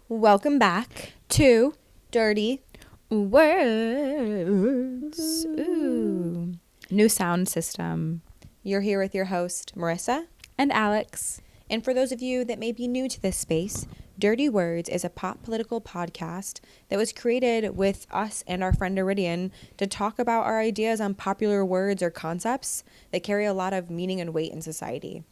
Welcome back to Dirty Words. Ooh. New sound system. You're here with your host, Marissa. And Alex. And for those of you that may be new to this space, Dirty Words is a pop political podcast that was created with us and our friend Iridian to talk about our ideas on popular words or concepts that carry a lot of meaning and weight in society.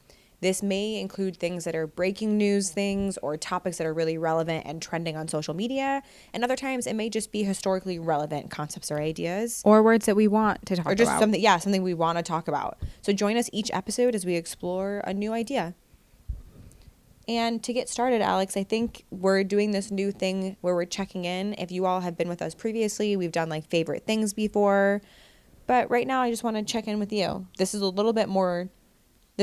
This may include things that are breaking news things or topics that are really relevant and trending on social media. And other times it may just be historically relevant concepts or ideas. Or words that we want to talk about. Or just something we want to talk about. So join us each episode as we explore a new idea. And to get started, Alex, I think we're doing this new thing where we're checking in. If you all have been with us previously, we've done like favorite things before. But right now I just want to check in with you. This is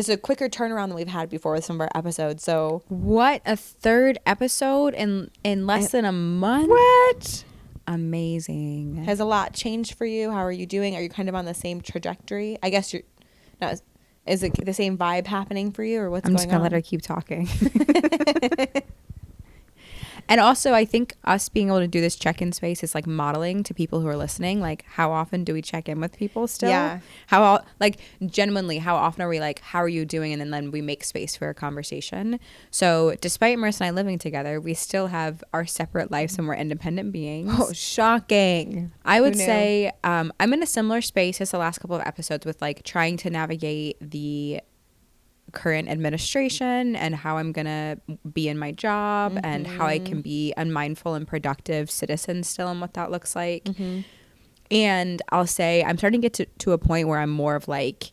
a quicker turnaround than we've had before with some of our episodes. So what, a third episode in less than a month? What? Amazing. Has a lot changed for you? How are you doing? Are you kind of on the same trajectory? I guess you're not. Is it the same vibe happening for you, or what's going on? I'm just gonna let her keep talking. And also, I think us being able to do this check-in space is like modeling to people who are listening. Like, how often do we check in with people still? Yeah. Genuinely, how often are we like, how are you doing? And then we make space for a conversation. So despite Marissa and I living together, we still have our separate lives and we're independent beings. Oh, shocking. I would say I'm in a similar space as the last couple of episodes with like trying to navigate the current administration and how I'm gonna be in my job and how I can be a mindful and productive citizen still and what that looks like. And I'll say I'm starting to get to a point where I'm more of like,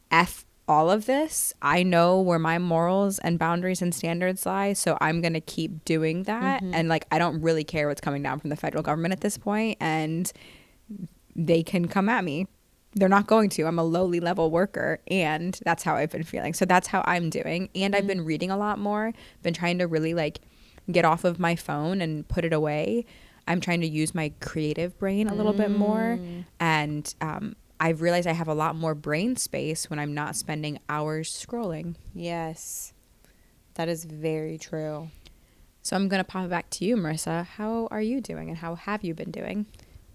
F all of this. I know where my morals and boundaries and standards lie, so I'm gonna keep doing that. And like, I don't really care what's coming down from the federal government at this point, and they can come at me. They're not going to. I'm a lowly level worker, and that's how I've been feeling. So that's how I'm doing. And I've been reading a lot more, been trying to really like get off of my phone and put it away. I'm trying to use my creative brain a little bit more. And I've realized I have a lot more brain space when I'm not spending hours scrolling. Yes, that is very true. So I'm going to pop it back to you, Marissa. How are you doing and how have you been doing?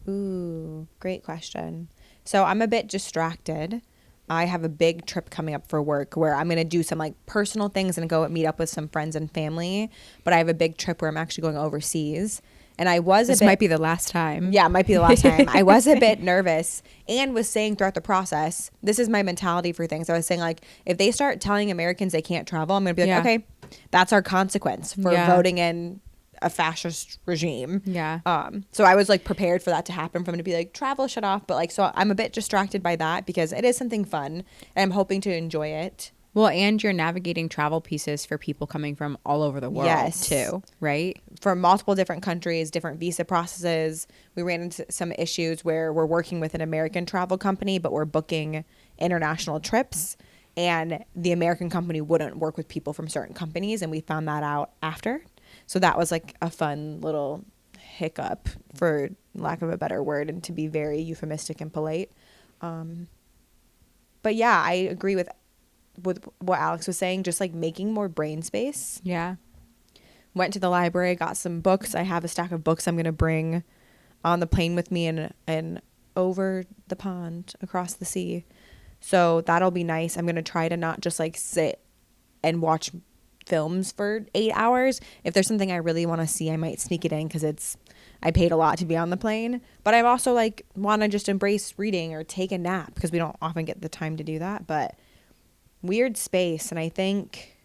Ooh, great question. So I'm a bit distracted. I have a big trip coming up for work where I'm going to do some like personal things and go meet up with some friends and family. But I have a big trip where I'm actually going overseas. And This might be the last time. Yeah, it might be the last time. I was a bit nervous and was saying throughout the process, this is my mentality for things. I was saying like, if they start telling Americans they can't travel, I'm going to be like, okay, that's our consequence for voting in a fascist regime. So I was like prepared for that to happen, for them to be like, travel shut off. But like, so I'm a bit distracted by that because it is something fun and I'm hoping to enjoy it. Well, and you're navigating travel pieces for people coming from all over the world too, right? From multiple different countries, different visa processes. We ran into some issues where we're working with an American travel company, but we're booking international trips. And the American company wouldn't work with people from certain companies. And we found that out after. So that was like a fun little hiccup, for lack of a better word, and to be very euphemistic and polite. But yeah, I agree with what Alex was saying, just like making more brain space. Yeah. Went to the library, got some books. I have a stack of books I'm going to bring on the plane with me and over the pond across the sea. So that'll be nice. I'm going to try to not just like sit and watch films for 8 hours. If there's something I really want to see, I might sneak it in because I paid a lot to be on the plane. But I also like want to just embrace reading or take a nap because we don't often get the time to do that. But weird space. And I think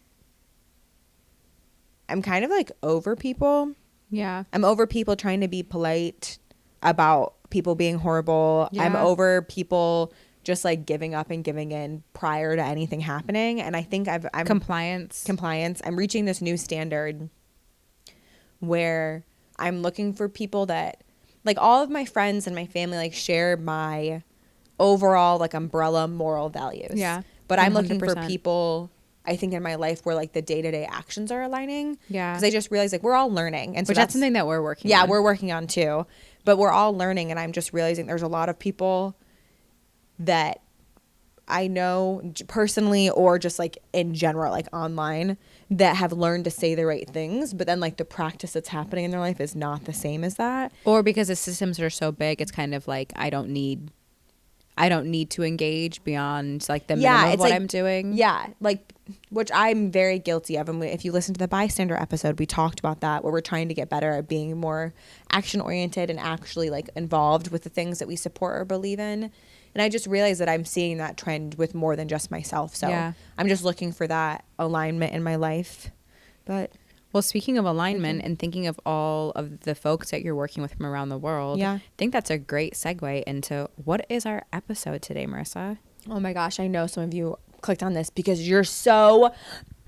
I'm kind of like over people. Yeah. I'm over people trying to be polite about people being horrible. Yeah. I'm over people just like giving up and giving in prior to anything happening. And I think I'm compliance. I'm reaching this new standard where I'm looking for people that like all of my friends and my family like share my overall like umbrella moral values. Yeah. But I'm looking for people, I think, in my life where like the day-to-day actions are aligning. Yeah. Because I just realized like we're all learning. And so which that's something that we're working on. Yeah, we're working on too. But we're all learning, and I'm just realizing there's a lot of people that I know personally or just like in general, like online, that have learned to say the right things, but then like the practice that's happening in their life is not the same as that. Or because the systems are so big, it's kind of like I don't need to engage beyond like the minimum of what I'm doing. Yeah, like, which I'm very guilty of. And if you listen to the bystander episode, we talked about that, where we're trying to get better at being more action oriented and actually like involved with the things that we support or believe in. And I just realized that I'm seeing that trend with more than just myself. So I'm just looking for that alignment in my life. But well, speaking of alignment and thinking of all of the folks that you're working with from around the world, I think that's a great segue into what is our episode today, Marissa? Oh my gosh, I know some of you clicked on this because you're so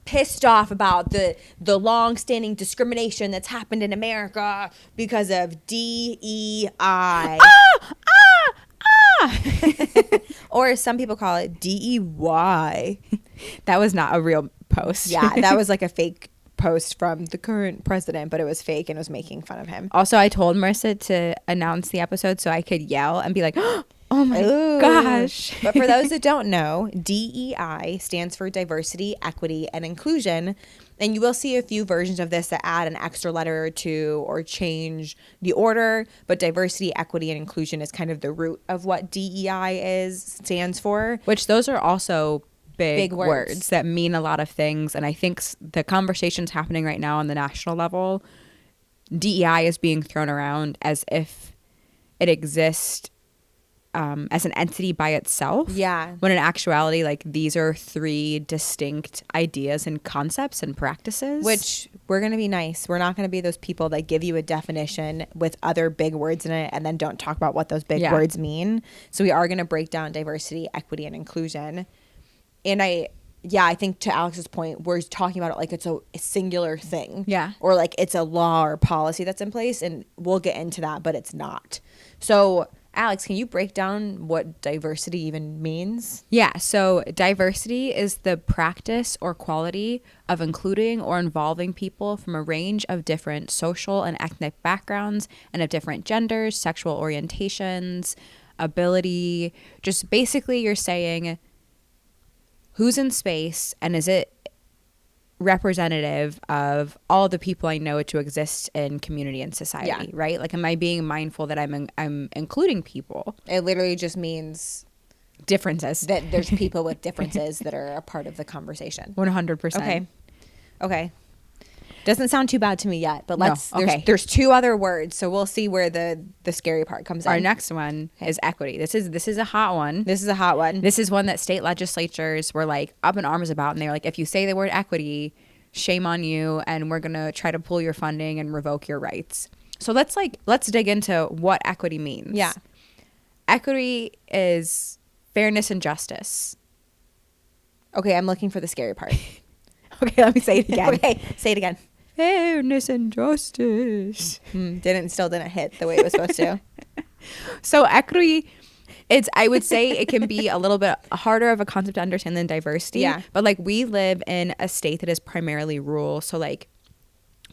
pissed off about the long-standing discrimination that's happened in America because of DEI. Or as some people call it, DEY. That was not a real post. Yeah, that was like a fake post from the current president, but it was fake and was making fun of him. Also, I told Marissa to announce the episode so I could yell and be like, oh my gosh. But for those that don't know, DEI stands for diversity, equity, and inclusion. And you will see a few versions of this that add an extra letter or two or change the order. But diversity, equity, and inclusion is kind of the root of what DEI stands for. Which those are also big words that mean a lot of things. And I think the conversations happening right now on the national level, DEI is being thrown around as if it exists as an entity by itself. Yeah. When in actuality, like, these are three distinct ideas and concepts and practices. Which we're going to be nice. We're not going to be those people that give you a definition with other big words in it and then don't talk about what those big words mean. So we are going to break down diversity, equity, and inclusion. And I think to Alex's point, we're talking about it like it's a singular thing. Yeah. Or like it's a law or policy that's in place. And we'll get into that, but it's not. So Alex, can you break down what diversity even means? Yeah, so diversity is the practice or quality of including or involving people from a range of different social and ethnic backgrounds and of different genders, sexual orientations, ability. Just basically you're saying who's in space and is it representative of all the people I know to exist in community and society, right? Like, am I being mindful that I'm including people? It literally just means differences. That there's people with differences that are a part of the conversation. 100%. Okay. Doesn't sound too bad to me yet, but let's. No. Okay. There's two other words, so we'll see where the scary part comes in. Our next one is equity. This is a hot one. This is a hot one. This is one that state legislatures were like up in arms about, and they were like, if you say the word equity, shame on you, and we're gonna try to pull your funding and revoke your rights. So let's dig into what equity means. Yeah. Equity is fairness and justice. Okay, I'm looking for the scary part. Okay, let me say it again. Okay, say it again. Fairness and justice. Still didn't hit the way it was supposed to. So equity, I would say it can be a little bit harder of a concept to understand than diversity. Yeah. But like, we live in a state that is primarily rural. So like,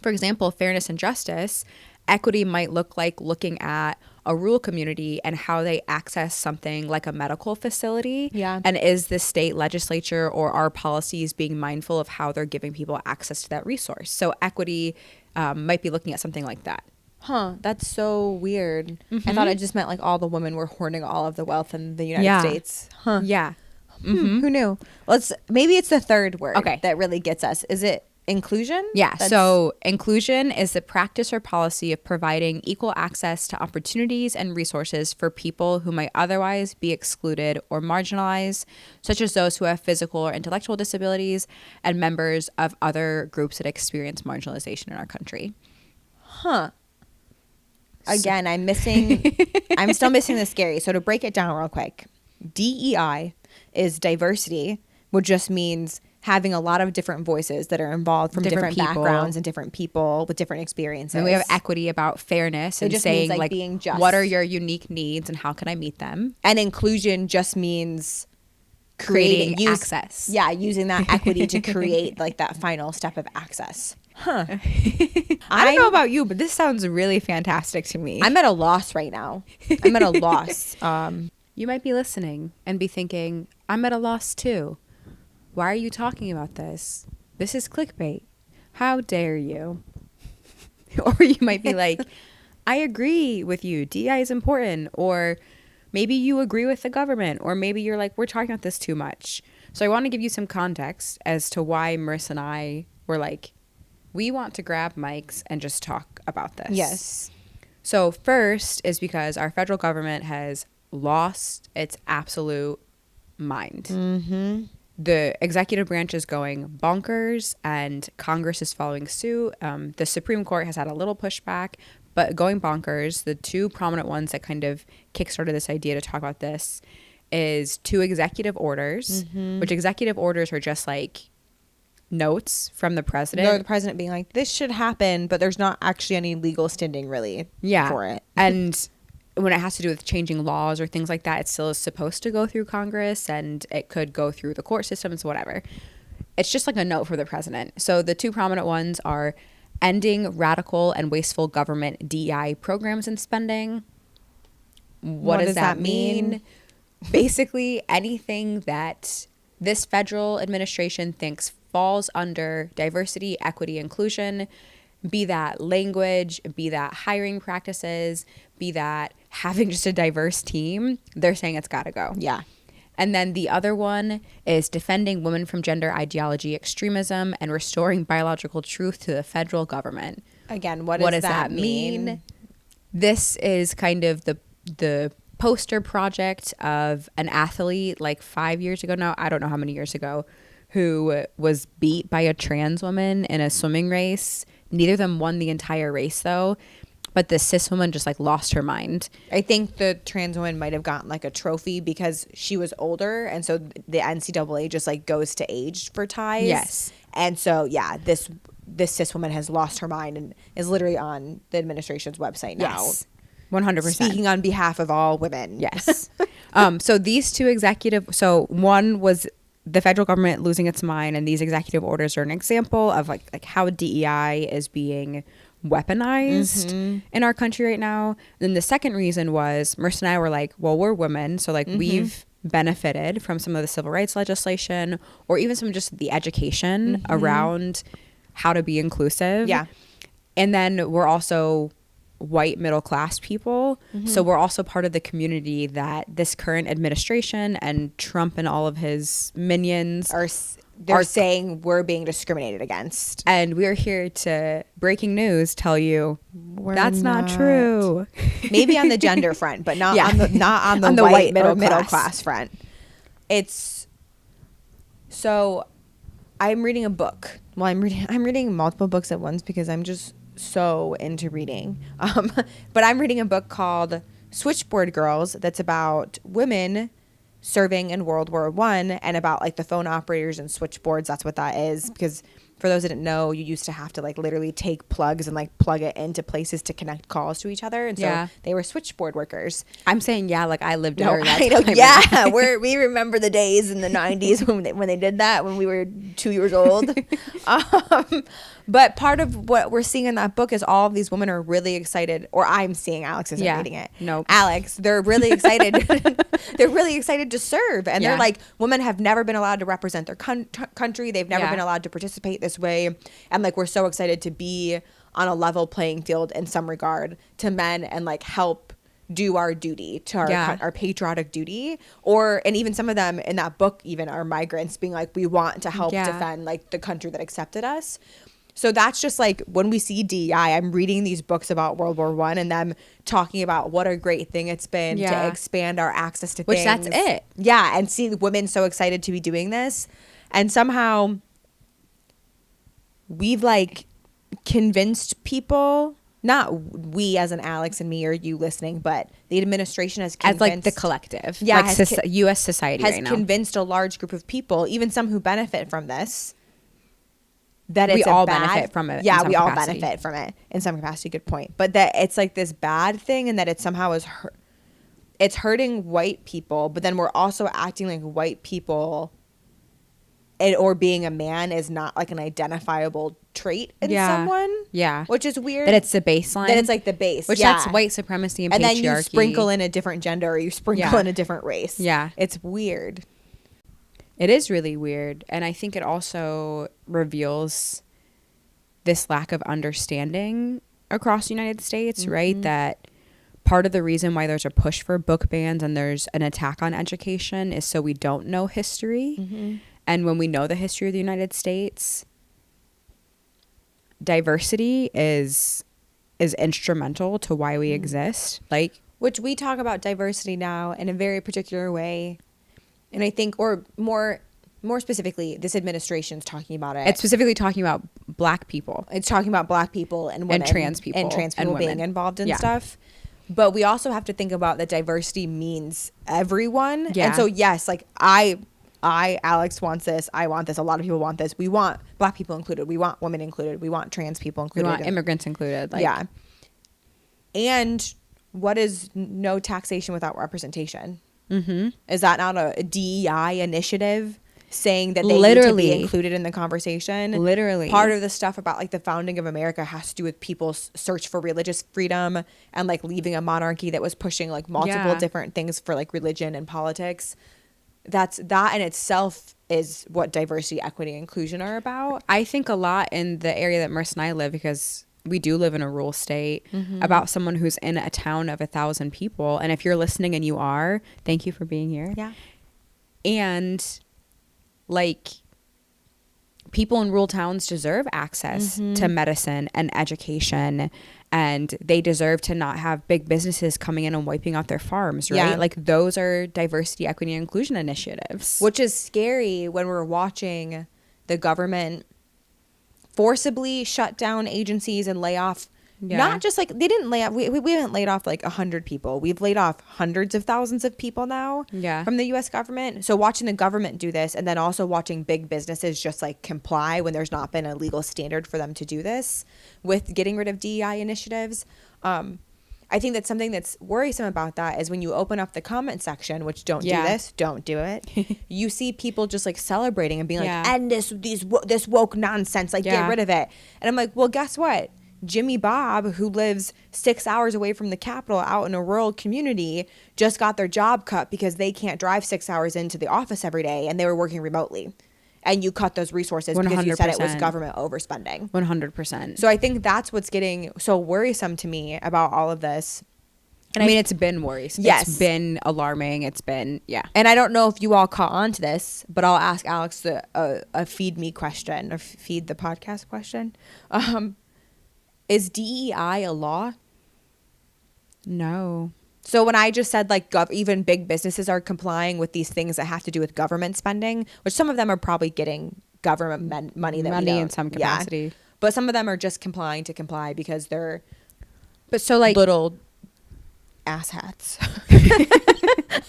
for example, fairness and justice, equity might look like looking at a rural community and how they access something like a medical facility. Yeah. And is the state legislature or our policies being mindful of how they're giving people access to that resource? So equity might be looking at something like that. Huh, that's so weird. I thought it just meant like all the women were hoarding all of the wealth in the United States. Huh. Yeah. Who knew? Maybe it's the third word Okay. that really gets us. Is it inclusion? Yeah. So inclusion is the practice or policy of providing equal access to opportunities and resources for people who might otherwise be excluded or marginalized, such as those who have physical or intellectual disabilities and members of other groups that experience marginalization in our country. Huh. Again, I'm still missing the scary. So to break it down real quick, DEI is diversity, which just means having a lot of different voices that are involved from different backgrounds and different people with different experiences. And we have equity about fairness and saying like being just. What are your unique needs and how can I meet them? And inclusion just means creating access. Yeah, using that equity to create like that final step of access. Huh. I don't know about you, but this sounds really fantastic to me. I'm at a loss right now. I'm at a loss. you might be listening and be thinking, I'm at a loss too. Why are you talking about this? This is clickbait. How dare you? Or you might be like, I agree with you. DEI is important. Or maybe you agree with the government. Or maybe you're like, we're talking about this too much. So I want to give you some context as to why Marissa and I were like, we want to grab mics and just talk about this. Yes. So first is because our federal government has lost its absolute mind. Mm-hmm. The executive branch is going bonkers and Congress is following suit. The Supreme Court has had a little pushback, but going bonkers. The two prominent ones that kind of kickstarted this idea to talk about this is 2 executive orders, which executive orders are just like notes from the president. No, the president being like, this should happen, but there's not actually any legal standing really for it. And when it has to do with changing laws or things like that, it still is supposed to go through Congress and it could go through the court systems, whatever. It's just like a note for the president. So the 2 prominent ones are ending radical and wasteful government DEI programs and spending. What does that mean? Basically, anything that this federal administration thinks falls under diversity, equity, inclusion, be that language, be that hiring practices, be that having just a diverse team, they're saying it's got to go. Yeah. And then the other one is defending women from gender ideology extremism and restoring biological truth to the federal government. Again, what does that mean? This is kind of the poster project of an athlete like 5 years ago now, I don't know how many years ago, who was beat by a trans woman in a swimming race. Neither of them won the entire race though, but the cis woman just like lost her mind. I think the trans woman might have gotten like a trophy because she was older, and so the NCAA just like goes to age for ties. Yes. And so yeah, this cis woman has lost her mind and is literally on the administration's website now. Yes. 100%. Speaking on behalf of all women. Yes. So these 2 so one was the federal government losing its mind, and these executive orders are an example of like how DEI is being weaponized in our country right now. Then the second reason was Marissa and I were like, well, we're women, so like we've benefited from some of the civil rights legislation or even some just the education around how to be inclusive. Yeah. And then we're also white middle class people. So we're also part of the community that this current administration and Trump and all of his minions are saying we're being discriminated against. And we're here to, breaking news, tell you that's not true. Maybe on the gender front, but not on the on the white middle class front. It's so I'm reading a book. Well, I'm reading multiple books at once because I'm just so into reading. But I'm reading a book called Switchboard Girls that's about women serving in World War I and about like the phone operators and switchboards. That's what that is, because for those that didn't know, you used to have to like literally take plugs and like plug it into places to connect calls to each other, and so they were switchboard workers. I'm saying like I lived during that time. Yeah, we remember the days in the 90s when they did that when we were 2 years old. But part of what we're seeing in that book is all of these women are really excited, or I'm seeing, Alex isn't reading it. Nope. Alex, they're really excited. They're really excited to serve. And they're like, women have never been allowed to represent their country. They've never been allowed to participate this way. And like, we're so excited to be on a level playing field in some regard to men and like help do our duty to our patriotic duty. And even some of them in that book even are migrants being like, we want to help defend like the country that accepted us. So that's just like when we see DEI, I'm reading these books about World War I and them talking about what a great thing it's been to expand our access to things. That's it. Yeah, and seeing women so excited to be doing this. And somehow we've like convinced people, not we as in Alex and me or you listening, but the administration has convinced. As like the collective. Yeah. Like U.S. society has right now. convinced a large group of people, even some who benefit from this, that we it's all benefit from it. Yeah, we all benefit from it in some capacity. Good point. But that it's like this bad thing, and that it somehow is it's hurting white people. But then we're also acting like white people or being a man is not like an identifiable trait in someone. Yeah. Which is weird. That it's the baseline. That it's like the base. Which that's white supremacy and patriarchy. And then you sprinkle in a different gender or you sprinkle in a different race. Yeah. It's weird. It is really weird. And I think it also reveals this lack of understanding across the United States, right? That part of the reason why there's a push for book bans and there's an attack on education is so we don't know history. And when we know the history of the United States, diversity is instrumental to why we exist. Like, which we talk about diversity now in a very particular way. And I think, or more specifically, this administration's talking about it. It's specifically talking about Black people. It's talking about Black people and women. And trans people. And trans people and being involved in stuff. But we also have to think about that diversity means everyone. Yeah. And so, yes, like I, Alex, wants this. I want this. A lot of people want this. We want Black people included. We want women included. We want trans people included. We want immigrants included. Like, yeah. And what is no taxation without representation? Is that not a DEI initiative saying that they need to be included in the conversation? Literally. Part of the stuff about like the founding of America has to do with people's search for religious freedom and like leaving a monarchy that was pushing like multiple different things for like religion and politics. That in itself is what diversity, equity, and inclusion are about. I think a lot in the area that Merce and I live, because we do live in a rural state, about someone who's in a town of 1,000 people. And if you're listening, and you are, thank you for being here. Yeah. And like, people in rural towns deserve access to medicine and education, and they deserve to not have big businesses coming in and wiping out their farms, right? Yeah. Like, those are diversity, equity, and inclusion initiatives. Which is scary when we're watching the government forcibly shut down agencies and lay off. Not just like they didn't lay off. We haven't laid off like 100 people. We've laid off hundreds of thousands of people now. From the U.S. government. So watching the government do this, and then also watching big businesses just like comply when there's not been a legal standard for them to do this with getting rid of DEI initiatives. I think that something that's worrisome about that is when you open up the comment section, which don't do this, don't do it. You see people just like celebrating and being like, end this woke nonsense, like get rid of it. And I'm like, well, guess what? Jimmy Bob, who lives 6 hours away from the Capitol out in a rural community, just got their job cut because they can't drive 6 hours into the office every day, and they were working remotely. And you cut those resources 100%. because you said it was government overspending. 100%. So I think that's what's getting so worrisome to me about all of this. And I mean, it's been worrisome. Yes. It's been alarming. It's been, And I don't know if you all caught on to this, but I'll ask Alex a feed me question, or feed the podcast question. Is DEI a law? No. So when I just said like even big businesses are complying with these things that have to do with government spending, which some of them are probably getting government money that we don't, in some capacity. But some of them are just complying to comply because they're so like little asshats.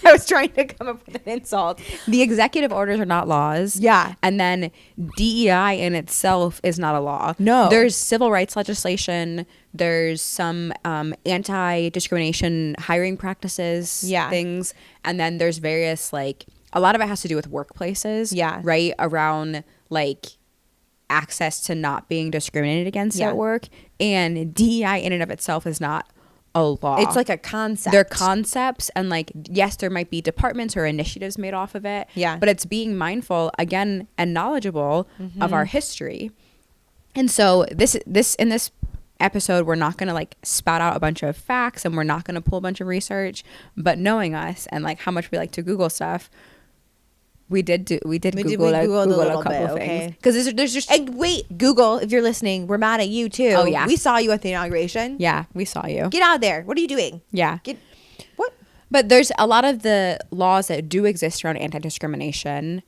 I was trying to come up with an insult. The executive orders are not laws. Yeah. And then DEI in itself is not a law. No. There's civil rights legislation. There's some anti-discrimination hiring practices, things. And then there's various, like, a lot of it has to do with workplaces. Yeah. Right? Around, like, access to not being discriminated against at work. And DEI in and of itself is not a law. It's like a concept. They're concepts, and like, yes, there might be departments or initiatives made off of it. Yeah. But it's being mindful again and knowledgeable of our history. And so this in this episode, we're not going to like spout out a bunch of facts, and we're not going to pull a bunch of research, but knowing us and like how much we like to Google stuff, we did Google a couple of things. Because there's just... And wait, Google, if you're listening, we're mad at you too. Oh, yeah. We saw you at the inauguration. Yeah, we saw you. Get out of there. What are you doing? Yeah. What? But there's a lot of the laws that do exist around anti-discrimination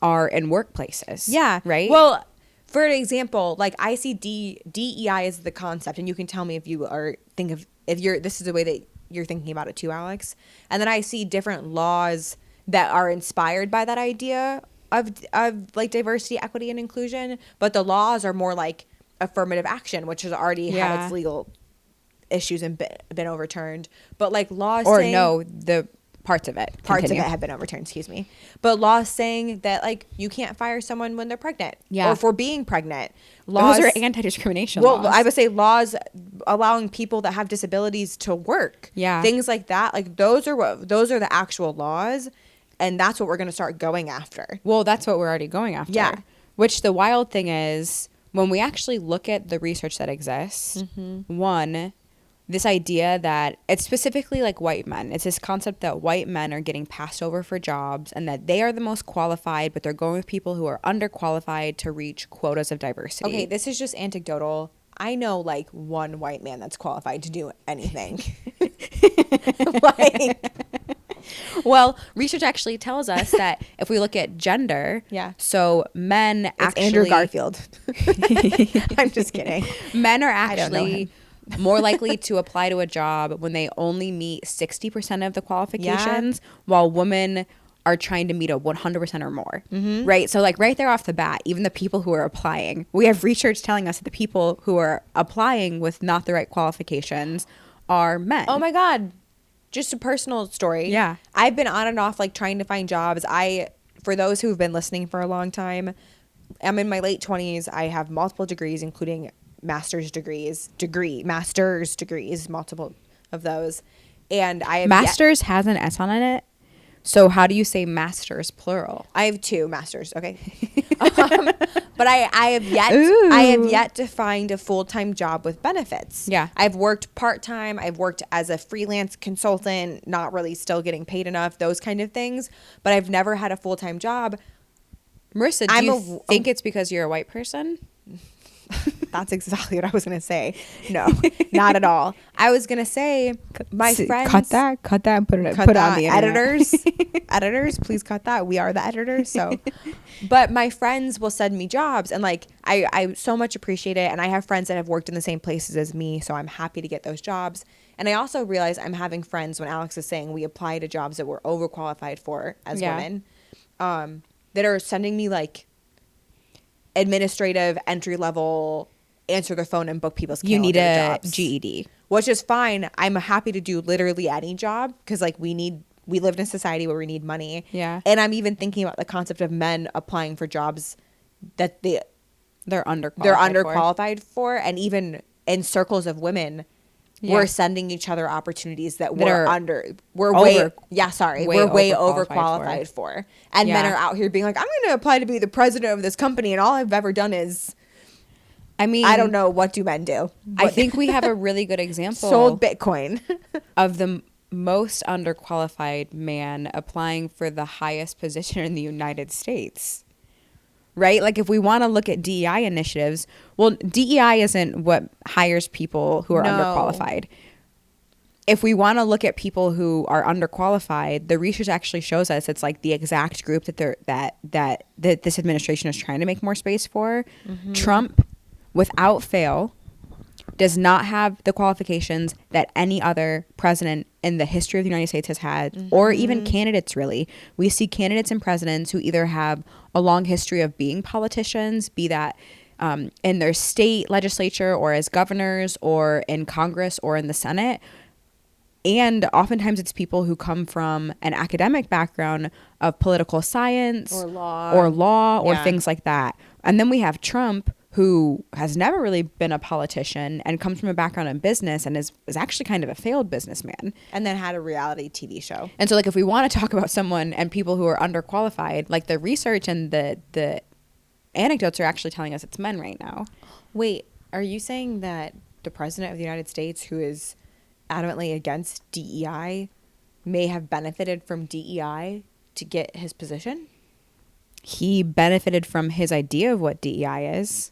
are in workplaces. Yeah. Right? Well, for an example, like I see DEI as the concept, and you can tell me if you are this is the way that you're thinking about it too, Alex. And then I see different laws that are inspired by that idea of like diversity, equity, and inclusion, but the laws are more like affirmative action, which has already had its legal issues and been overturned. But like laws, or no, the Parts of it. Parts of it have been overturned, excuse me. But laws saying that, like, you can't fire someone when they're pregnant. Yeah. Or for being pregnant. Those are anti-discrimination laws. Well, I would say laws allowing people that have disabilities to work. Yeah. Things like that. Like, those are the actual laws. And that's what we're going to start going after. Well, that's what we're already going after. Yeah. Which the wild thing is, when we actually look at the research that exists, one, this idea that it's specifically like white men. It's this concept that white men are getting passed over for jobs and that they are the most qualified, but they're going with people who are underqualified to reach quotas of diversity. Okay, this is just anecdotal. I know, like, one white man that's qualified to do anything. Like, well, research actually tells us that if we look at gender, so men it's actually... Andrew Garfield. I'm just kidding. Men are actually more likely to apply to a job when they only meet 60% of the qualifications, while women are trying to meet a 100% or more, right? So, like, right there off the bat, even the people who are applying, we have research telling us that the people who are applying with not the right qualifications are men. Oh my God. Just a personal story. Yeah. I've been on and off, like, trying to find jobs. For those who've been listening for a long time, I'm in my late 20s. I have multiple degrees, including master's degrees, multiple of those. And I have Masters has an S on it. So how do you say masters plural? I have 2 masters. Okay. But I have yet to find a full-time job with benefits. Yeah. I've worked part-time. I've worked as a freelance consultant, not really still getting paid enough, those kind of things. But I've never had a full-time job. Marissa, do you think it's because you're a white person? That's exactly what I was going to say. No, not at all. I was going to say my friends. Cut that, and put it on the internet. Editors, please cut that. We are the editors. So, but my friends will send me jobs, and, like, I so much appreciate it. And I have friends that have worked in the same places as me, so I'm happy to get those jobs. And I also realize I'm having friends when Alex is saying we apply to jobs that we're overqualified for as women, that are sending me, like, administrative entry level, answer the phone and book people's calendar. You need a jobs, GED, which is fine. I'm happy to do literally any job because, like, we live in a society where we need money. Yeah. And I'm even thinking about the concept of men applying for jobs that they're underqualified for, and even in circles of women, we're sending each other opportunities that we're way overqualified for. And men are out here being like, I'm going to apply to be the president of this company, and all I've ever done is, I mean, I don't know, what do men do? I think we have a really good example. Sold Bitcoin. Of the most underqualified man applying for the highest position in the United States. Right? Like, if we want to look at DEI initiatives, well, DEI isn't what hires people who are underqualified. If we want to look at people who are underqualified, the research actually shows us it's like the exact group that this administration is trying to make more space for. Trump, without fail, does not have the qualifications that any other president in the history of the United States has had, or even candidates, really. We see candidates and presidents who either have a long history of being politicians, be that in their state legislature or as governors or in Congress or in the Senate. And oftentimes it's people who come from an academic background of political science or law or things like that. And then we have Trump, who has never really been a politician and comes from a background in business and is actually kind of a failed businessman. And then had a reality TV show. And so, like, if we want to talk about someone and people who are underqualified, like, the research and the anecdotes are actually telling us it's men right now. Wait, are you saying that the president of the United States, who is adamantly against DEI, may have benefited from DEI to get his position? He benefited from his idea of what DEI is.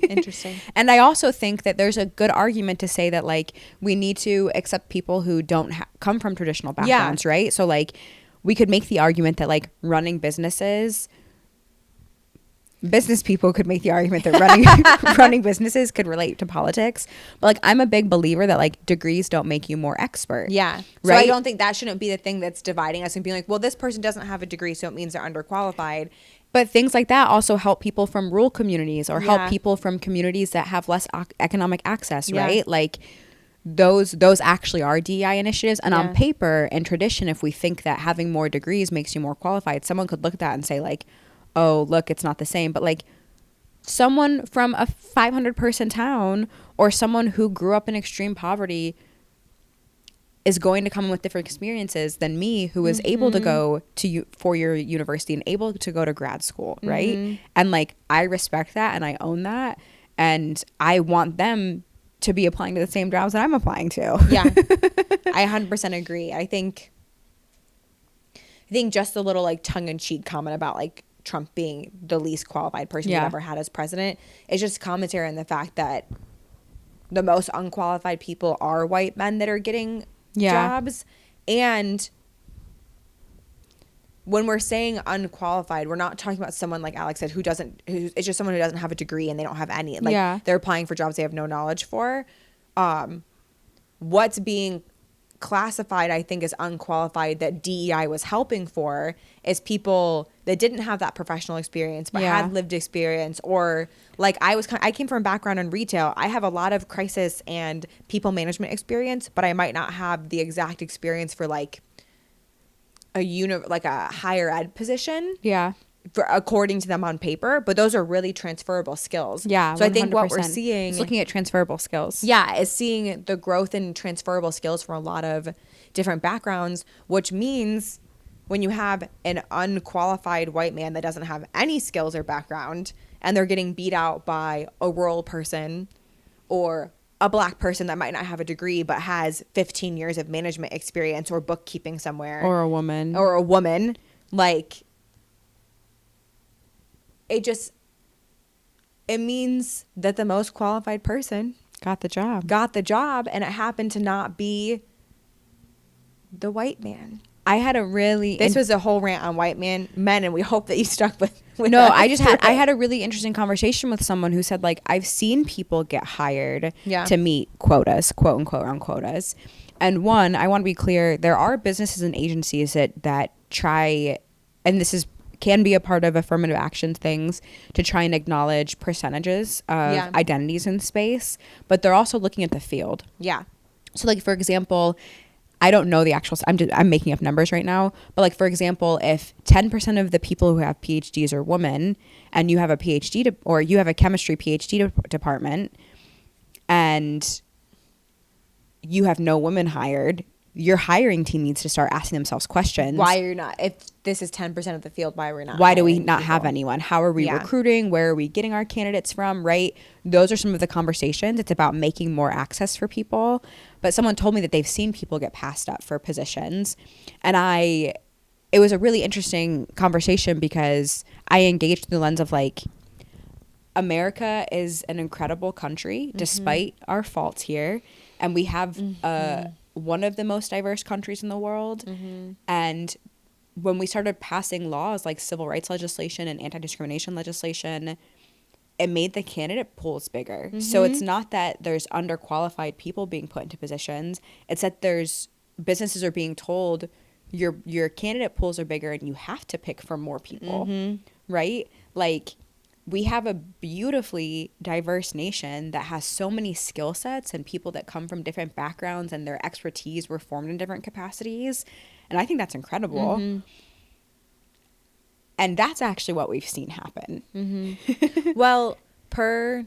Interesting. And I also think that there's a good argument to say that, like, we need to accept people who don't come from traditional backgrounds, right? So, like, we could make the argument that, like, running business people could make the argument that running businesses could relate to politics. But, like, I'm a big believer that, like, degrees don't make you more expert. Yeah. Right? So I don't think that shouldn't be the thing that's dividing us and being like, well, this person doesn't have a degree, so it means they're underqualified. But things like that also help people from rural communities or help people from communities that have less economic access, right? Like, those actually are DEI initiatives. And on paper and tradition, if we think that having more degrees makes you more qualified, someone could look at that and say like, oh, look, it's not the same. But like someone from a 500 person town or someone who grew up in extreme poverty is going to come in with different experiences than me, who was able to go to four-year university and able to go to grad school, right? And like I respect that and I own that, and I want them to be applying to the same jobs that I'm applying to. Yeah, I 100% agree. I think just a little like tongue-in-cheek comment about like Trump being the least qualified person we've ever had as president is just commentary on the fact that the most unqualified people are white men that are getting jobs. And when we're saying unqualified, we're not talking about someone like Alex said it's just someone who doesn't have a degree and they don't have any, like they're applying for jobs they have no knowledge for. What's being classified, I think, as unqualified that DEI was helping for is people that didn't have that professional experience but had lived experience, or like I came from a background in retail. I have a lot of crisis and people management experience, but I might not have the exact experience for like a higher ed position. For, according to them on paper, but those are really transferable skills. So 100%. I think what we're seeing is looking at transferable skills. Is seeing the growth in transferable skills from a lot of different backgrounds, which means when you have an unqualified white man that doesn't have any skills or background and they're getting beat out by a rural person or a black person that might not have a degree but has 15 years of management experience or bookkeeping somewhere, or a woman, like it means that the most qualified person got the job, and it happened to not be the white man. This was a whole rant on white men, and we hope that you stuck with no, I had a really interesting conversation with someone who said like, I've seen people get hired to meet quotas, quote unquote, on quotas. And one, I want to be clear, there are businesses and agencies that try, and this can be a part of affirmative action things, to try and acknowledge percentages of identities in space, but they're also looking at the field. So like, for example, I don't know the actual, I'm making up numbers right now, but like, for example, if 10% of the people who have PhDs are women, and you have a PhD or you have a chemistry PhD department and you have no women hired, your hiring team needs to start asking themselves questions. Why you're not, if this is 10% of the field, why do we not have anyone? How are we recruiting? Where are we getting our candidates from? Right? Those are some of the conversations. It's about making more access for people. But someone told me that they've seen people get passed up for positions. And it was a really interesting conversation because I engaged through the lens of like, America is an incredible country despite our faults here. And we have one of the most diverse countries in the world. And when we started passing laws like civil rights legislation and anti-discrimination legislation, it made the candidate pools bigger. So it's not that there's underqualified people being put into positions. It's that businesses are being told your candidate pools are bigger and you have to pick from more people, right? Like, we have a beautifully diverse nation that has so many skill sets and people that come from different backgrounds, and their expertise were formed in different capacities. And I think that's incredible. And that's actually what we've seen happen. Well, per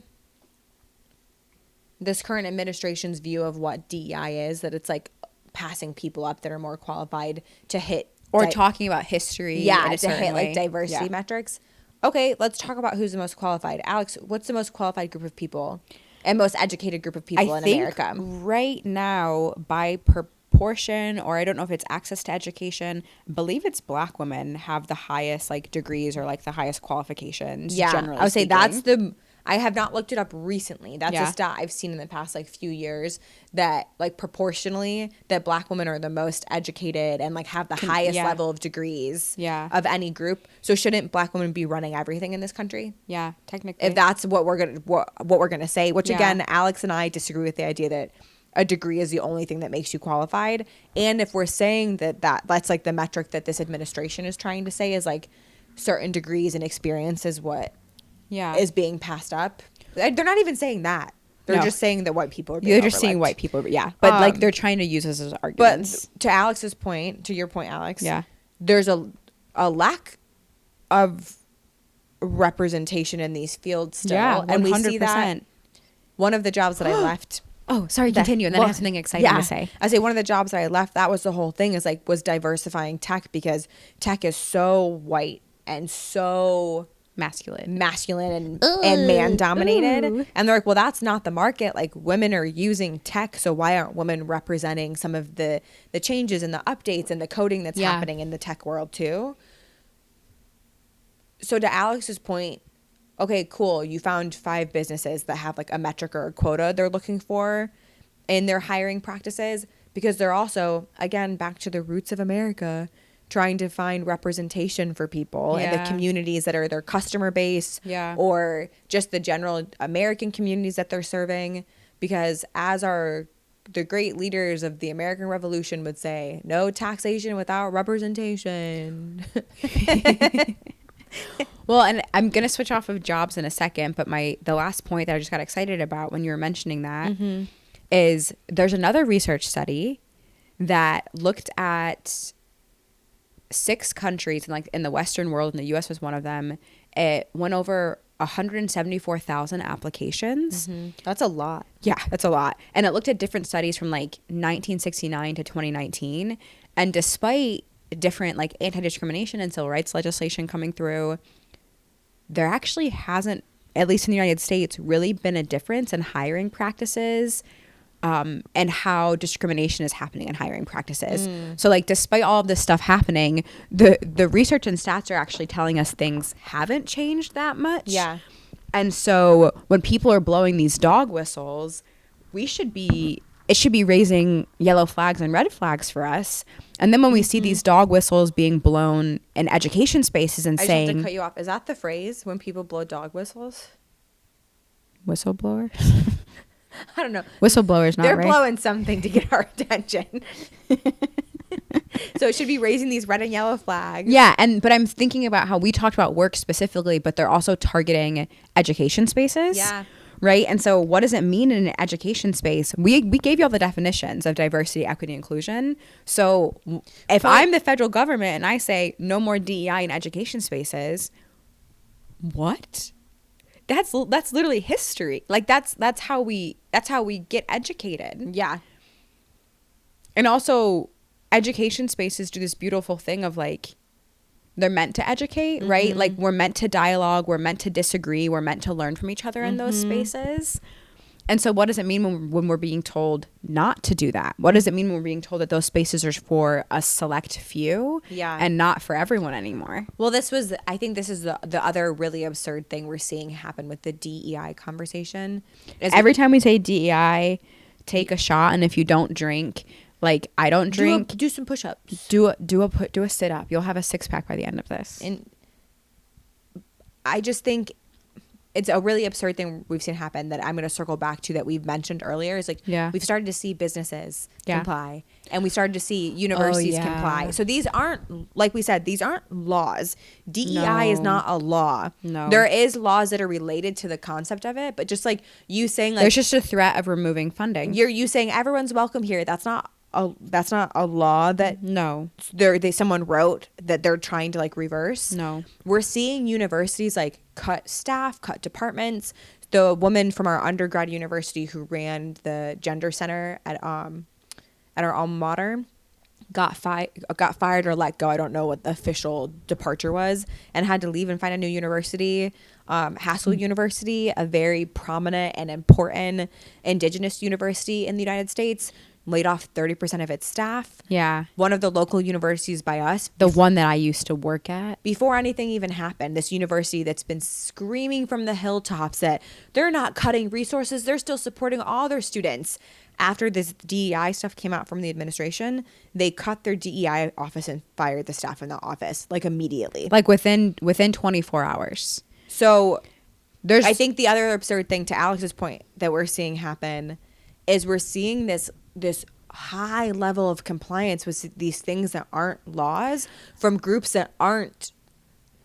this current administration's view of what DEI is, that it's like passing people up that are more qualified to hit. Or talking about history. To hit like diversity metrics. Okay, let's talk about who's the most qualified. Alex, what's the most qualified group of people and most educated group of people in America? Right now, by proportion, or I don't know if it's access to education, I believe it's Black women have the highest like degrees or like the highest qualifications. Generally I would say speaking. I have not looked it up recently. That's a stat I've seen in the past like few years, that like proportionally that Black women are the most educated and like have the highest level of degrees of any group. So shouldn't Black women be running everything in this country? Yeah, technically. If that's what we're gonna say, which again, Alex and I disagree with the idea that a degree is the only thing that makes you qualified. And if we're saying that's like the metric that this administration is trying to say is like certain degrees and experience is what is being passed up. They're not even saying that. They're No. just saying that white people are being They're just saying overlooked. white people, yeah. But like they're trying to use this as arguments. But to Alex's point, to your point, Alex, Yeah. there's a lack of representation in these fields still. Yeah, and we see that. 100%. One of the jobs that I left. Oh, sorry, continue. And then I have something exciting to say. I say one of the jobs that I left, that was the whole thing, is like was diversifying tech, because tech is so white and so Masculine and man dominated. And they're like, well, that's not the market. Like, women are using tech, so why aren't women representing some of the changes and the updates and the coding that's happening in the tech world too? So to Alex's point, okay, cool, you found 5 businesses that have like a metric or a quota they're looking for in their hiring practices, because they're also, again, back to the roots of America, trying to find representation for people in the communities that are their customer base, or just the general American communities that they're serving. Because as the great leaders of the American Revolution would say, no taxation without representation. Well, and I'm going to switch off of jobs in a second, but the last point that I just got excited about when you were mentioning that is there's another research study that looked at 6 countries in the Western world, and the US was one of them. It went over 174,000 applications. That's a lot. Yeah, that's a lot. And it looked at different studies from like 1969 to 2019. And despite different like anti-discrimination and civil rights legislation coming through, there actually hasn't, at least in the United States, really been a difference in hiring practices and how discrimination is happening in hiring practices. So like despite all of this stuff happening, the research and stats are actually telling us things haven't changed that much. Yeah. And so when people are blowing these dog whistles, it should be raising yellow flags and red flags for us. And then when we see these dog whistles being blown in education spaces and I saying, just have to cut you off. Is that the phrase when people blow dog whistles? whistleblower? I don't know. Whistleblower's not They're right. blowing something to get our attention. So it should be raising these red and yellow flags. Yeah, but I'm thinking about how we talked about work specifically, but they're also targeting education spaces. Yeah. Right? And so what does it mean in an education space? We gave you all the definitions of diversity, equity, inclusion. So if I'm the federal government and I say no more DEI in education spaces, what? That's literally history. Like that's how we get educated. Yeah. And also education spaces do this beautiful thing of like, they're meant to educate, right? Like we're meant to dialogue, we're meant to disagree, we're meant to learn from each other in those spaces. And so what does it mean when we're being told not to do that? What does it mean when we're being told that those spaces are for a select few and not for everyone anymore? Well, I think this is the other really absurd thing we're seeing happen with the DEI conversation. Every time we say DEI, take a shot, and if you don't drink, like I don't drink, do some push-ups. do a sit up. You'll have a 6-pack by the end of this. And I just think it's a really absurd thing we've seen happen that I'm going to circle back to that we've mentioned earlier. Is like we've started to see businesses comply, and we started to see universities comply. So these aren't, like we said, these aren't laws. DEI is not a law. No. There is laws that are related to the concept of it, but just like you saying, like there's just a threat of removing funding. You saying everyone's welcome here. That's not a law that someone wrote that they're trying to like reverse. No. We're seeing universities like cut staff, cut departments. The woman from our undergrad university who ran the gender center at our alma mater got fired or let go. I don't know what the official departure was, and had to leave and find a new university. Haskell University, a very prominent and important indigenous university in the United States, laid off 30% of its staff. Yeah. One of the local universities by us. The one that I used to work at. Before anything even happened, this university that's been screaming from the hilltops that they're not cutting resources, they're still supporting all their students. After this DEI stuff came out from the administration, they cut their DEI office and fired the staff in the office, like immediately. Like within 24 hours. So I think the other absurd thing, to Alex's point, that we're seeing happen is we're seeing this high level of compliance with these things that aren't laws from groups that aren't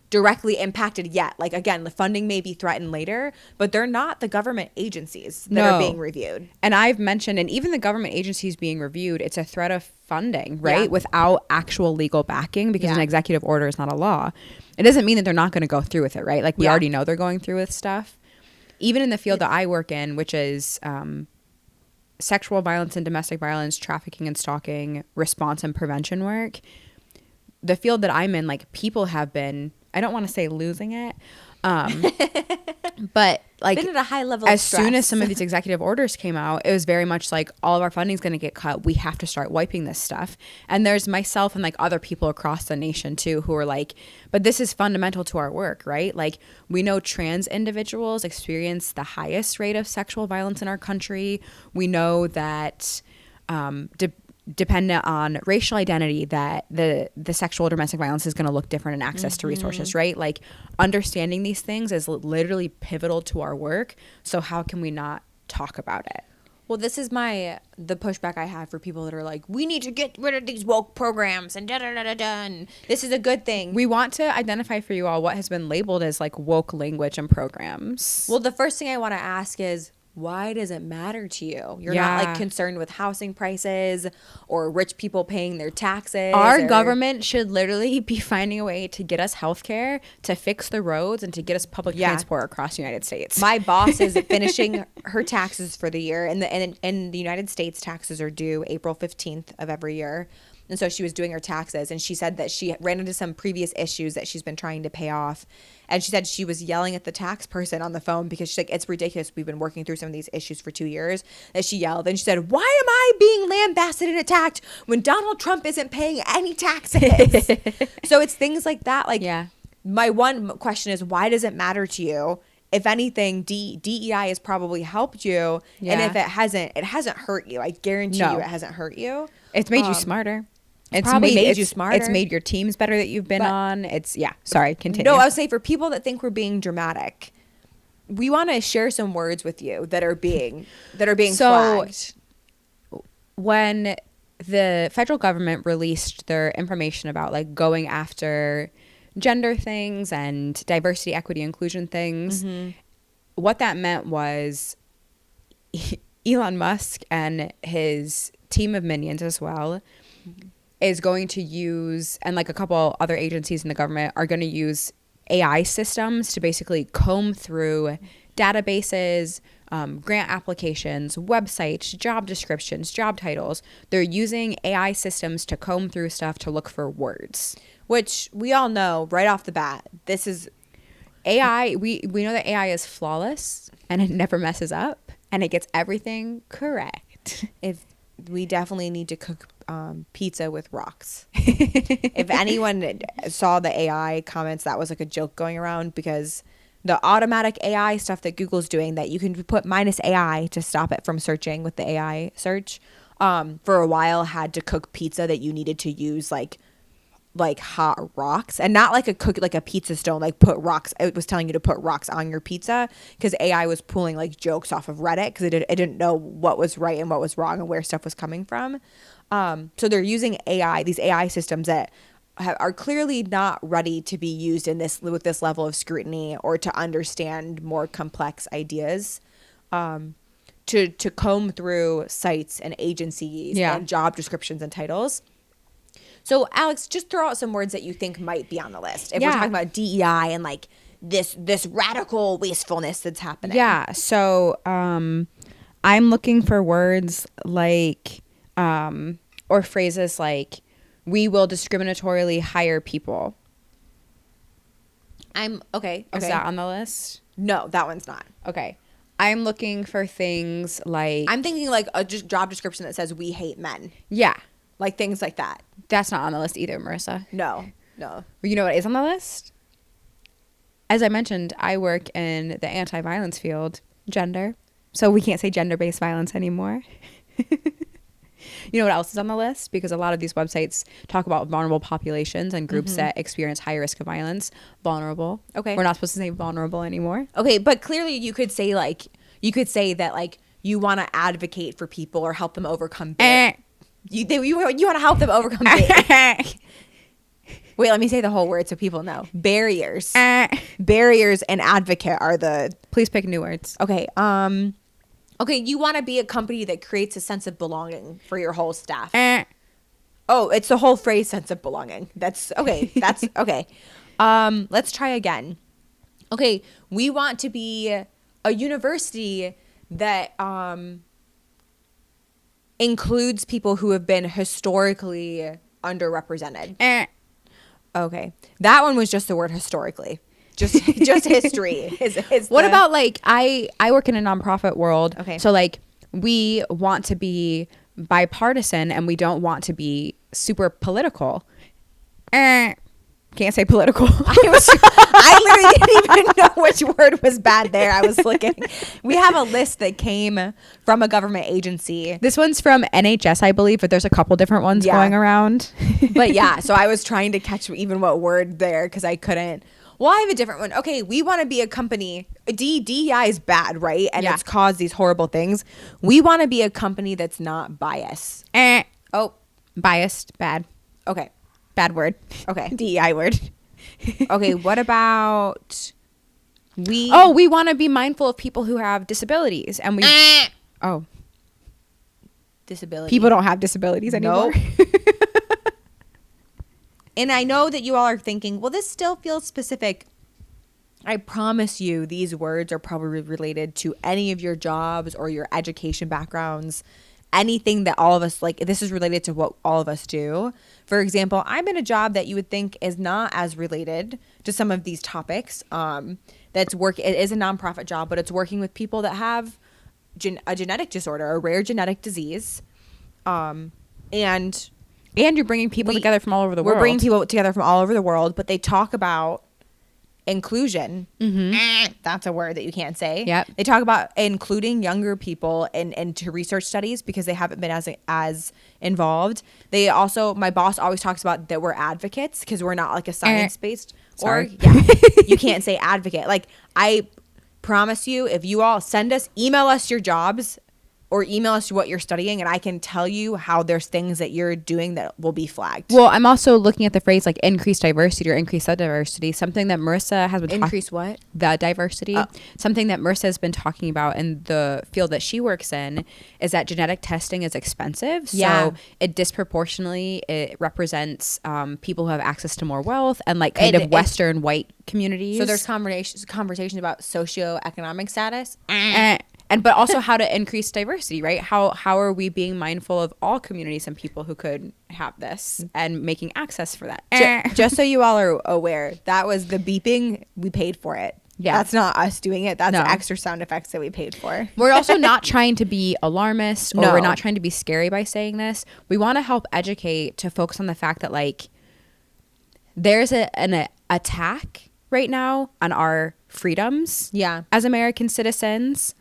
directly impacted yet. Like, again, the funding may be threatened later, but they're not the government agencies that are being reviewed. And I've mentioned, and even the government agencies being reviewed, it's a threat of funding, right? Without actual legal backing, because an executive order is not a law. It doesn't mean that they're not going to go through with it, right? Like, we already know they're going through with stuff. Even in the field that I work in, which is sexual violence and domestic violence, trafficking and stalking, response and prevention work, the field that I'm in, like, people have been, I don't want to say losing it, but like, been at a high level as of stress. soon as some of these executive orders came out, it was very much like, all of our funding is going to get cut. We have to start wiping this stuff. And there's myself and like other people across the nation too who are like, but this is fundamental to our work, right? Like, we know trans individuals experience the highest rate of sexual violence in our country. We know that dependent on racial identity, that the sexual domestic violence is going to look different in access to resources, right? Like, understanding these things is literally pivotal to our work. So how can we not talk about it? Well, this is the pushback I have for people that are like, we need to get rid of these woke programs and da-da-da-da-da, and this is a good thing. We want to identify for you all what has been labeled as like woke language and programs. Well, the first thing I want to ask is, why does it matter to you? You're not like concerned with housing prices or rich people paying their taxes. Our government should literally be finding a way to get us healthcare, to fix the roads, and to get us public transport across the United States. My boss is finishing her taxes for the year, and the United States taxes are due April 15th of every year. And so she was doing her taxes, and she said that she ran into some previous issues that she's been trying to pay off. And she said she was yelling at the tax person on the phone because she's like, it's ridiculous. We've been working through some of these issues for 2 years. That she yelled, and she said, why am I being lambasted and attacked when Donald Trump isn't paying any taxes? So it's things like that. Like, my one question is, why does it matter to you? If anything, DEI has probably helped you. And if it hasn't hurt you. I guarantee you it hasn't hurt you. It's made you smarter. It's probably made you smarter. It's made your teams better that you've been on. It's, sorry, continue. No, I would say for people that think we're being dramatic, we want to share some words with you that are being flagged. When the federal government released their information about like going after gender things and diversity, equity, inclusion things, what that meant was Elon Musk and his team of minions as well is going to use, and like a couple other agencies in the government are going to use AI systems to basically comb through databases, grant applications, websites, job descriptions, job titles. They're using AI systems to comb through stuff to look for words. Which we all know right off the bat, this is AI. We know that AI is flawless and it never messes up and it gets everything correct. If we definitely need to cook pizza with rocks. If anyone saw the AI comments, that was like a joke going around, because the automatic AI stuff that Google's doing, that you can put -AI to stop it from searching with the AI search, for a while had to cook pizza that you needed to use like hot rocks, and not like a pizza stone, like put rocks. It was telling you to put rocks on your pizza, because AI was pulling like jokes off of Reddit, because it didn't know what was right and what was wrong and where stuff was coming from. So they're using these AI systems that are clearly not ready to be used with this level of scrutiny or to understand more complex ideas, to comb through sites and agencies and job descriptions and titles. So, Alex, just throw out some words that you think might be on the list if we're talking about DEI and like this radical wastefulness that's happening. Yeah. So I'm looking for words like or phrases like, we will discriminatorily hire people. Okay. Is that on the list? No, that one's not. Okay. I'm looking for things like, I'm thinking like a just job description that says we hate men. Yeah. Like things like that. That's not on the list either, Marissa. No. You know what is on the list? As I mentioned, I work in the anti-violence field, gender. So we can't say gender-based violence anymore. You know what else is on the list? Because a lot of these websites talk about vulnerable populations and groups that experience higher risk of violence. Vulnerable. Okay. We're not supposed to say vulnerable anymore. Okay, but clearly you could say that like you want to advocate for people or help them overcome. You want to help them overcome. Wait, let me say the whole word so people know. Barriers. Barriers and advocate are the... Please pick new words. Okay. Okay, you want to be a company that creates a sense of belonging for your whole staff. Oh, it's the whole phrase sense of belonging. That's okay. That's okay. Let's try again. Okay, we want to be a university that includes people who have been historically underrepresented. Okay, that one was just the word historically. Just history. What about like I work in a nonprofit world. Okay. So like we want to be bipartisan and we don't want to be super political. Can't say political. I literally didn't even know which word was bad there. I was looking. We have a list that came from a government agency. This one's from NHS, I believe, but there's a couple different ones going around. But yeah, so I was trying to catch even what word there because I couldn't. Well, I have a different one. Okay, we want to be a company. DEI is bad, right? And it's caused these horrible things. We want to be a company that's not biased. Oh, biased, bad. Okay. Bad word. Okay. DEI word. Okay, what about we want to be mindful of people who have disabilities and we disability. People don't have disabilities anymore. Nope. And I know that you all are thinking, well, this still feels specific. I promise you these words are probably related to any of your jobs or your education backgrounds. Anything that all of us, like, this is related to what all of us do. For example, I'm in a job that you would think is not as related to some of these topics. It is a nonprofit job, but it's working with people that have a genetic disorder, a rare genetic disease. And you're bringing people together from all over the world. We're bringing people together from all over the world, but they talk about inclusion. Mm-hmm. That's a word that you can't say. Yep. They talk about including younger people into research studies because they haven't been as involved. They also, my boss always talks about that we're advocates because we're not like a science-based. Sorry. You can't say advocate. Like, I promise you, if you all email us your jobs or email us what you're studying, and I can tell you how there's things that you're doing that will be flagged. Well, I'm also looking at the phrase like increased diversity or increased diversity, something that Marissa has been Increase what? The diversity. Something that Marissa has been talking about in the field that she works in is that genetic testing is expensive. So it disproportionately, it represents people who have access to more wealth and like kind of Western white communities. So there's conversations about socioeconomic status. But also how to increase diversity, right? How are we being mindful of all communities and people who could have this and making access for that? Just so you all are aware, that was the beeping. We paid for it. Yeah. That's not us doing it. That's extra sound effects that we paid for. We're also not trying to be alarmist or we're not trying to be scary by saying this. We want to help educate to focus on the fact that like there's an attack right now on our freedoms as American citizens.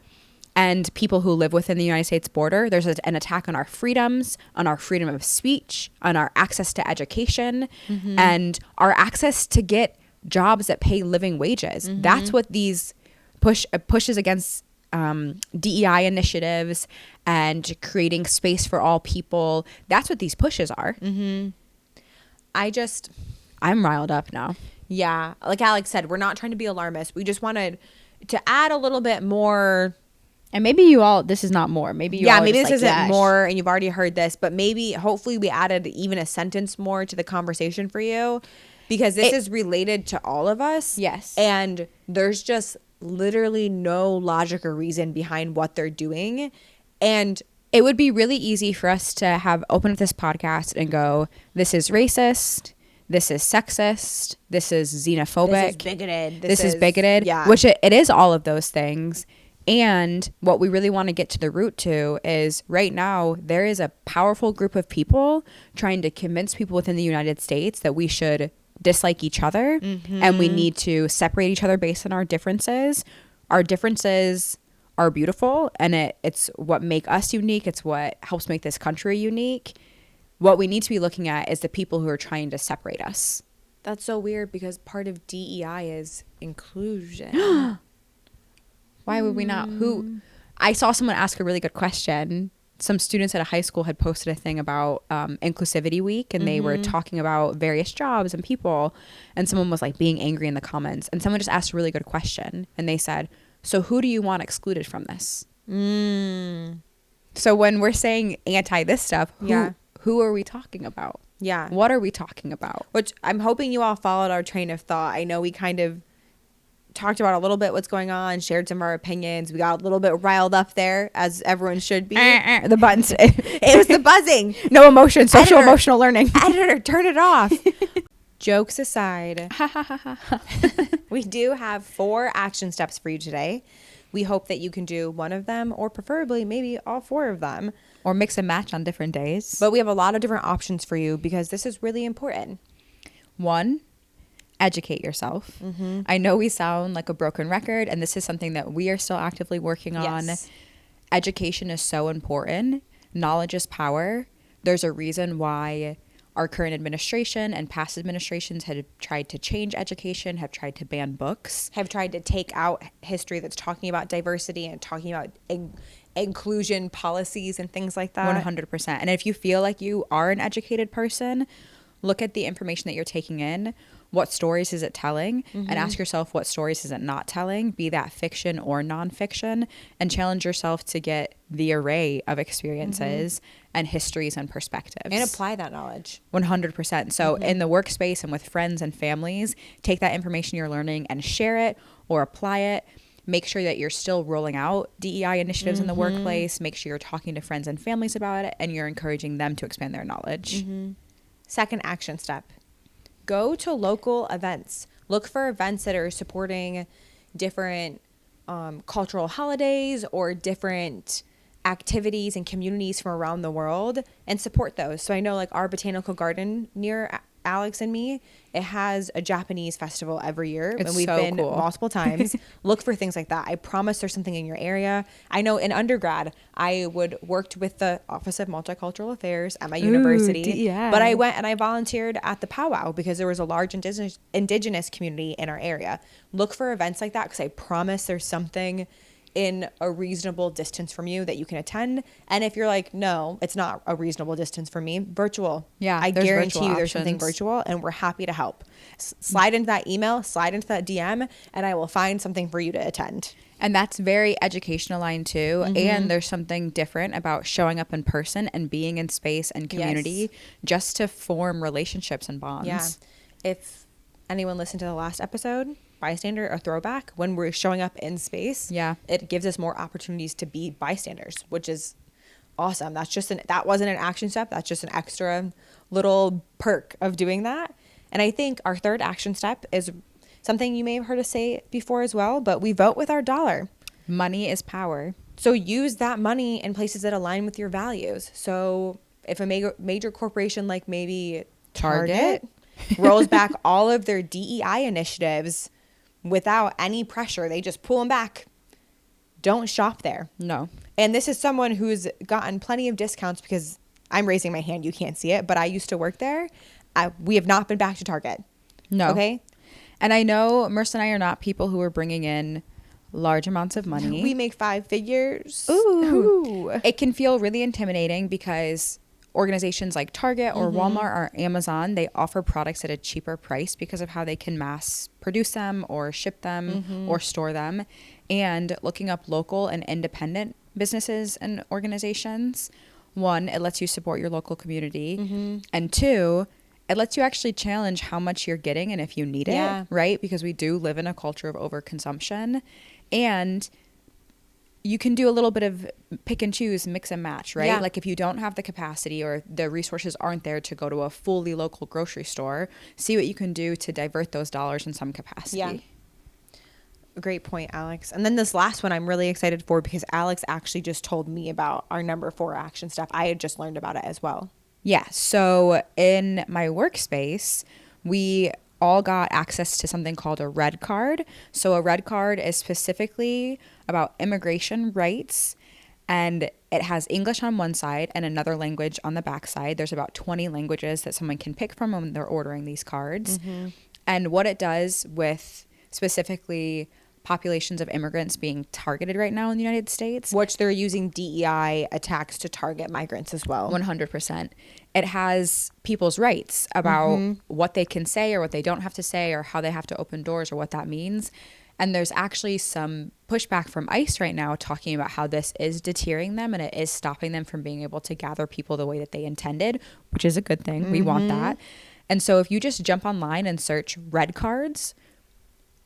And people who live within the United States border, there's an attack on our freedoms, on our freedom of speech, on our access to education, and our access to get jobs that pay living wages. That's what these pushes against DEI initiatives and creating space for all people. That's what these pushes are. I'm riled up now. Yeah. Like Alex said, we're not trying to be alarmist. We just wanted to add a little bit more. And maybe you all, this is not more. Maybe you all maybe this like, isn't more and you've already heard this, but maybe hopefully we added even a sentence more to the conversation for you because this is related to all of us. Yes. And there's just literally no logic or reason behind what they're doing. And it would be really easy for us to have open up this podcast and go, this is racist. This is sexist. This is xenophobic. This is bigoted. This is bigoted. Yeah. Which it is all of those things. And what we really want to get to the root to is right now there is a powerful group of people trying to convince people within the United States that we should dislike each other and we need to separate each other based on our differences. Our differences are beautiful and it's what make us unique. It's what helps make this country unique. What we need to be looking at is the people who are trying to separate us. That's so weird because part of DEI is inclusion. Why would we not? I saw someone ask a really good question some students at a high school had posted a thing about inclusivity week, and they were talking about various jobs and people, and someone was like being angry in the comments, and someone just asked a really good question, and they said, so who do you want excluded from this? So when we're saying anti this stuff, who are we talking about? Yeah. What are we talking about? Which I'm hoping you all followed our train of thought. I know we kind of talked about a little bit what's going on, shared some of our opinions. We got a little bit riled up there, as everyone should be. The buttons. It was the buzzing. No emotion. Social emotional learning. Editor, turn it off. Jokes aside, we do have 4 action steps for you today. We hope that you can do one of them, or preferably maybe all 4 of them. Or mix and match on different days. But we have a lot of different options for you because this is really important. 1, educate yourself. I know we sound like a broken record, and this is something that we are still actively working on. Yes. Education is so important. Knowledge is power. There's a reason why our current administration and past administrations have tried to change education, have tried to ban books, have tried to take out history that's talking about diversity and talking about inclusion policies and things like that. 100%. And if you feel like you are an educated person, look at the information that you're taking in. What stories is it telling? And ask yourself, what stories is it not telling? Be that fiction or nonfiction, and challenge yourself to get the array of experiences and histories and perspectives. And apply that knowledge. 100%. So in the workspace and with friends and families, take that information you're learning and share it or apply it. Make sure that you're still rolling out DEI initiatives in the workplace. Make sure you're talking to friends and families about it, and you're encouraging them to expand their knowledge. Second action step. Go to local events. Look for events that are supporting different cultural holidays or different activities and communities from around the world, and support those. So I know like our botanical garden near Alex and me, it has a Japanese festival every year, and we've been multiple times. Look for things like that. I promise there's something in your area. I know in undergrad, I worked with the Office of Multicultural Affairs at my university, but I went and I volunteered at the powwow because there was a large indigenous community in our area. Look for events like that because I promise there's something in a reasonable distance from you that you can attend. And if you're like, no, it's not a reasonable distance for me, virtual. Yeah, I guarantee you there's something virtual, and we're happy to help. Slide into that email, slide into that DM, and I will find something for you to attend. And that's very education aligned too. And there's something different about showing up in person and being in space and community just to form relationships and bonds. Yeah. If anyone listened to the last episode, bystander or throwback, when we're showing up in space, it gives us more opportunities to be bystanders, which is awesome. That wasn't an action step. That's just an extra little perk of doing that. And I think our third action step is something you may have heard us say before as well, but we vote with our dollar. Money is power. So use that money in places that align with your values. So if a major corporation like maybe Target rolls back all of their DEI initiatives without any pressure, they just pull them back, don't shop there. No. And this is someone who's gotten plenty of discounts because I'm raising my hand, you can't see it, but I used to work there. We have not been back to Target. No. Okay. And I know Merce and I are not people who are bringing in large amounts of money. We make 5 figures. Ooh. It can feel really intimidating because organizations like Target or Walmart or Amazon, they offer products at a cheaper price because of how they can mass produce them or ship them or store them. And looking up local and independent businesses and organizations, 1, it lets you support your local community. And 2, it lets you actually challenge how much you're getting and if you need it, right? Because we do live in a culture of overconsumption. And you can do a little bit of pick and choose, mix and match, right? Yeah. Like if you don't have the capacity or the resources aren't there to go to a fully local grocery store, see what you can do to divert those dollars in some capacity. Yeah. Great point, Alex. And then this last one I'm really excited for because Alex actually just told me about our number 4 action step. I had just learned about it as well. Yeah. So in my workspace, we all got access to something called a red card. So a red card is specifically about immigration rights, and it has English on one side and another language on the back side. There's about 20 languages that someone can pick from when they're ordering these cards. And what it does with specifically populations of immigrants being targeted right now in the United States. Which they're using DEI attacks to target migrants as well. 100%. It has people's rights about what they can say or what they don't have to say or how they have to open doors or what that means. And there's actually some pushback from ICE right now talking about how this is deterring them and it is stopping them from being able to gather people the way that they intended, which is a good thing. We want that. And so if you just jump online and search red cards,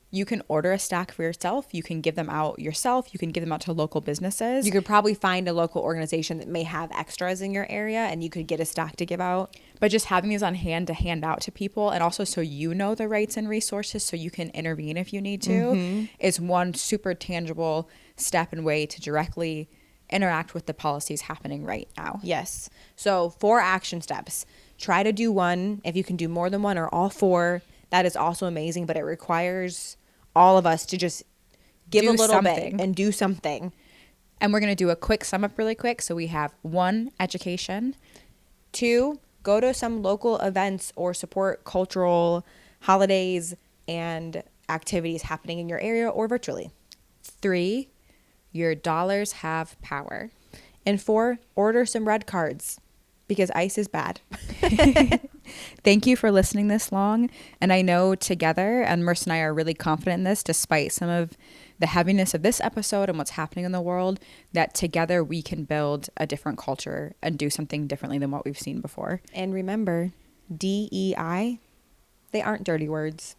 you can order a stack for yourself. You can give them out yourself. You can give them out to local businesses. You could probably find a local organization that may have extras in your area and you could get a stack to give out. But just having these on hand to hand out to people, and also so you know the rights and resources so you can intervene if you need to, is one super tangible step and way to directly interact with the policies happening right now. Yes. So 4 action steps. Try to do one. If you can do more than one or all 4, that is also amazing, but it requires all of us to just give a little bit and do something. And we're going to do a quick sum up really quick. So we have 1, education. 2, go to some local events or support cultural holidays and activities happening in your area or virtually. 3, your dollars have power. And 4, order some red cards because ICE is bad. Thank you for listening this long. And I know together, and Merce and I are really confident in this, despite some of the heaviness of this episode and what's happening in the world, that together we can build a different culture and do something differently than what we've seen before. And remember, DEI, they aren't dirty words.